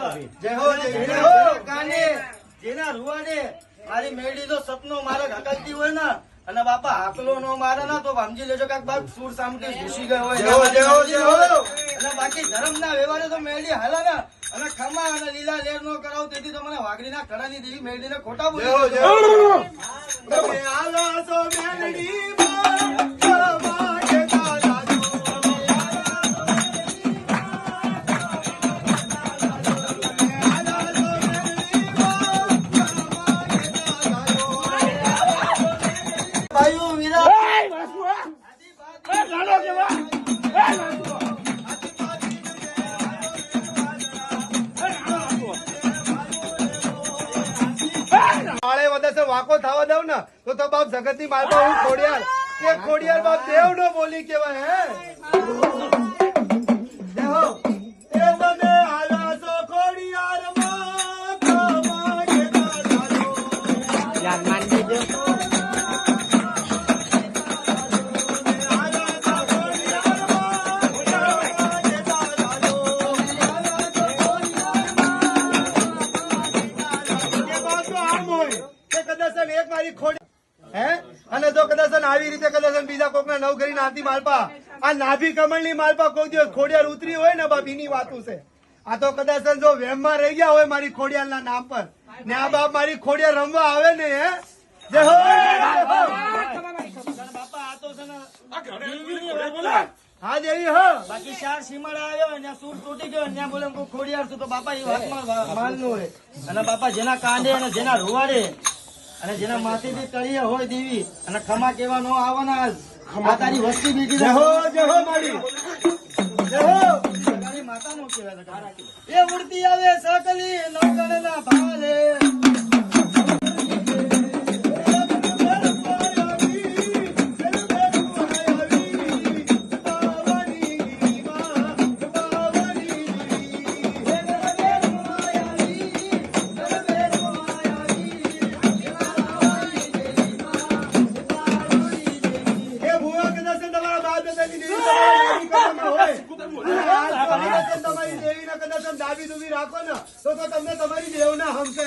જય હો જય હો કાને જેના રૂવાડે મારી મેળી તો સપનો મારે હકલતી હોય ને અને બાપા હાકલો નો મારે ના તો સમજી લેજો કે બાપ સુર સામટી ઘૂસી ગયો હોય અને બાકી ધર્મ ના વ્યવહારે તો મેળી હાલા ને અને ખમા અને લીલા લેર નો કરાવ તેથી તો મને વાઘડી ના કડાની દેવી મેળી ને ખોટા બોલ્યો વાકો થવા દઉં ને તો બાપ જગત ની માલપા હું ખોડિયાર એ ખોડિયાર બાપ દેવ નો બોલી કેવાય હે દેહો એ તમે આલા છો ખોડિયાર માં ખમા કે દાદો યાર માન દેજો અને જો કદાચ આવી રીતે કદાચ બીજા કોક ના નવ કરી નાતી માલપા આ નાભી કમળ ની માલપા કોઈ દિવસ ખોડિયાર ઉતરી હોય ને બાપ એની વાતું છે આ તો કદાચ જો વેમ માં રહી ગયા હોય મારી ખોડિયાર ના નામ પર ને આ બાપ મારી ખોડિયાર રમવા આવે ને હે જય હો બાપા આ તો છે ને હા દેવી હો બાકી ચાર સીમાડા આવ્યો ને સૂર તૂટી ગયો ને બોલે ખોડિયાર છું તો બાપા એ વાતમાં માનનું હોય અને બાપા જેના કાંડે અને જેના રૂવાડે અને જેના માથેથી તળિયે હોય દેવી અને ખમા કેવા નો આવવાના આ તારી વસ્તી બીજી જય હો મારી જય હો તારી માતા નો કહેવાય એ ઉડતી આવે સકલી નવગણ ના ભાલે દાબી દુબી રાખો ને તો તમને તમારી દેવ ના હમશે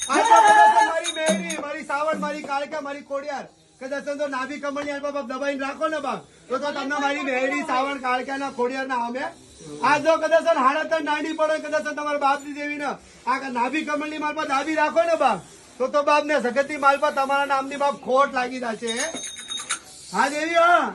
મારી મેરી મારી સાવણ મારી કાળકા મારી ખોડિયાર કદાચ તો નાભી કમળ બાપ દબાઈને રાખો ને બાપ તો તમને મારી મેરી સાવણ કાળકા ના ખોડિયાર ના હમે આ જો કદાચ હાડત નાડી પડે કદાચ તમારા બાપ ની દેવી ને આ નાભી કમળ ની માલપા દાબી રાખો ને બાપ તો બાપ ને જગત ની માલપા તમારા નામની બાપ ખોટ લાગી જશે હા દેવી હા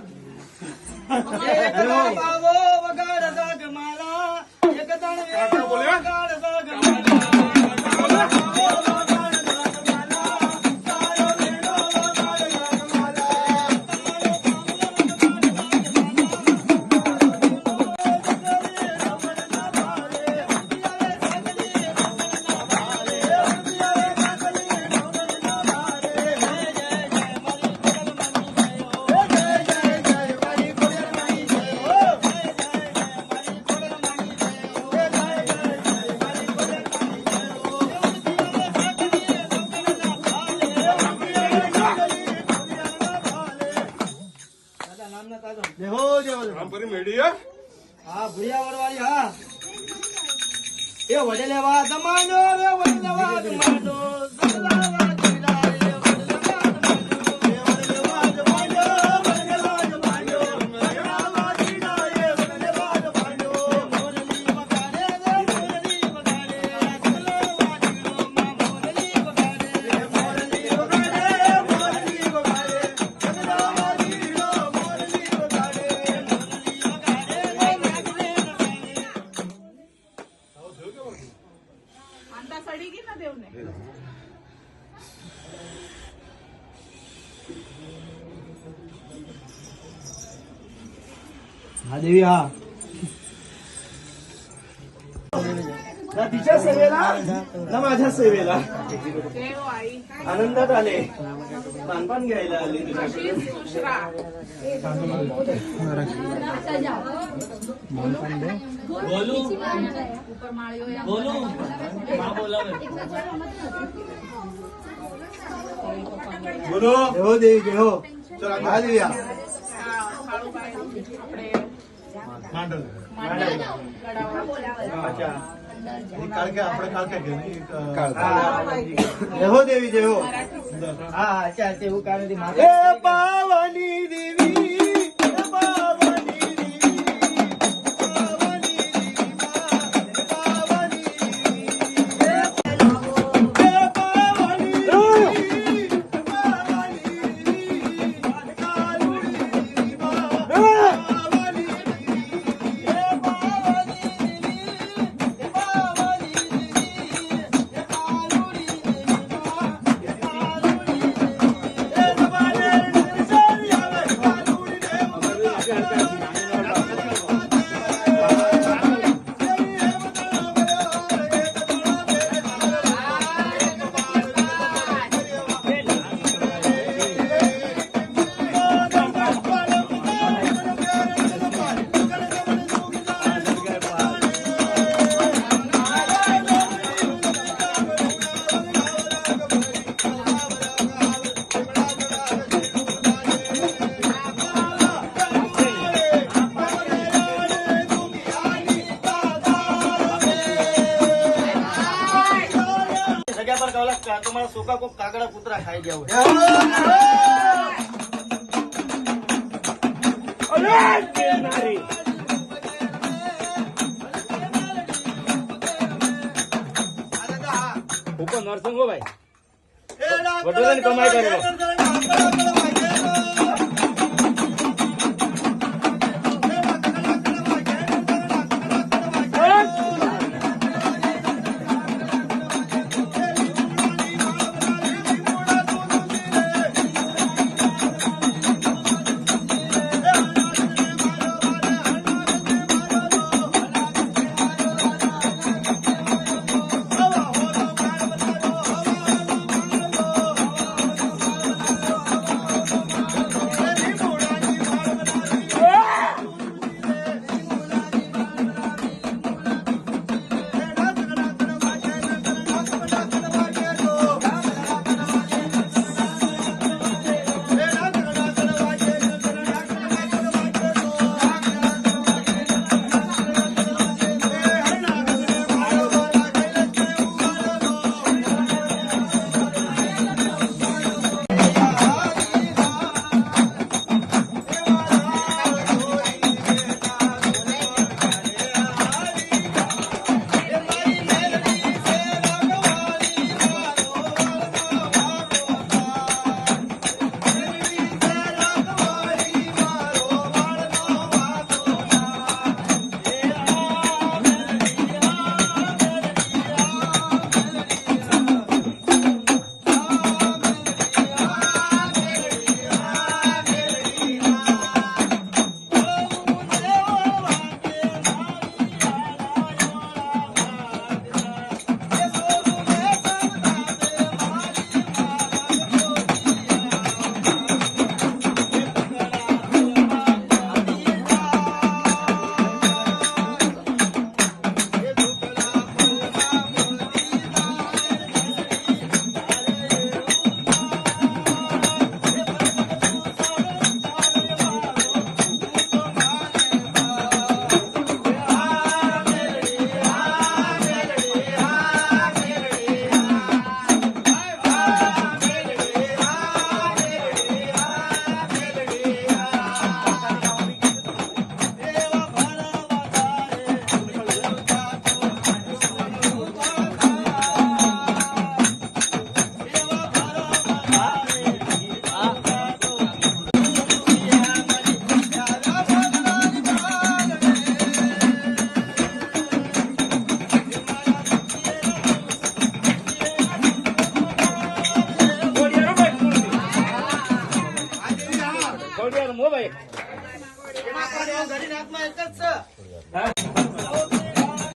હા ભૂયા વરવાળી હા એ વડે લેવા જમાનો રે વડે લેવા જમાનો हा देवी हा तिच्या सेवेला ना माझ्या सेवेला आनंदात आले मानपान घ्यायला आले तुझ्याकडे बोलू बोलू बोलो हो देवी हो चला हा देवी मांडल अच्छा કાળકે આપણે કાળકે કે નહીં જય હો દેવી જય હો હા ચાલશે એવું કારણ માથે એ પાવાની દેવી એ પાવાની દેવી પાવાની દેવી પાવાની દેવી એ પાવાની દેવી પાવાની દેવી કાલુડી દેવી પાવાની દેવી એ પાવાની દેવી એ પાવાની દેવી એ કાલુડી દેવી તમારા સોકા કોક કાગડા કૂતરા ખાઈ ગયા હોય નરસિંહ હો ભાઈ વડોદરાની કમાઈ કરેલો મોબાઈલ એમાં ઘડી નાખમાં એક જ છે